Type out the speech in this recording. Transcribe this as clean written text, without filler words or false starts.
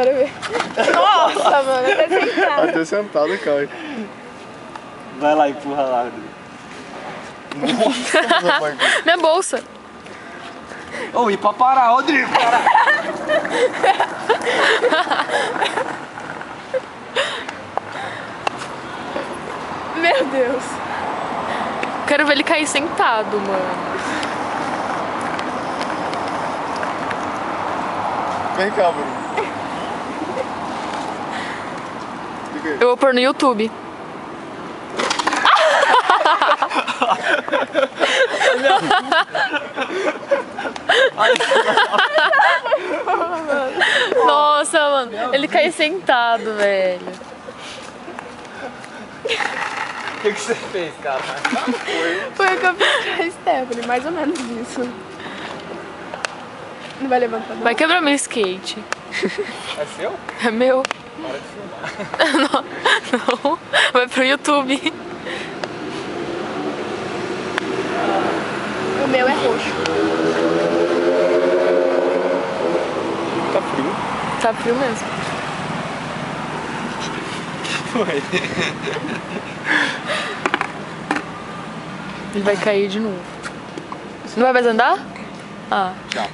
Quero ver. Nossa, mano, até sentado. Até sentado cai. Vai lá, empurra lá, Rodrigo. Minha bolsa. Ô, e pra parar, Rodrigo, para! Meu Deus. Quero ver ele cair sentado, mano. Vem cá, Bruno. Fica aí. Eu vou pôr no YouTube. Nossa, mano. Ele caiu sentado, velho. O que você fez, cara? Foi o que eu fiz com a Stephanie, mais ou menos isso. Não vai levantar, não? Vai quebrar meu skate. É seu? É meu. Para de filmar. Não. Vai pro YouTube. O meu é roxo. Tá frio? Tá frio mesmo. Foi. Ele vai cair de novo. Não vai mais andar? Ah. Tchau.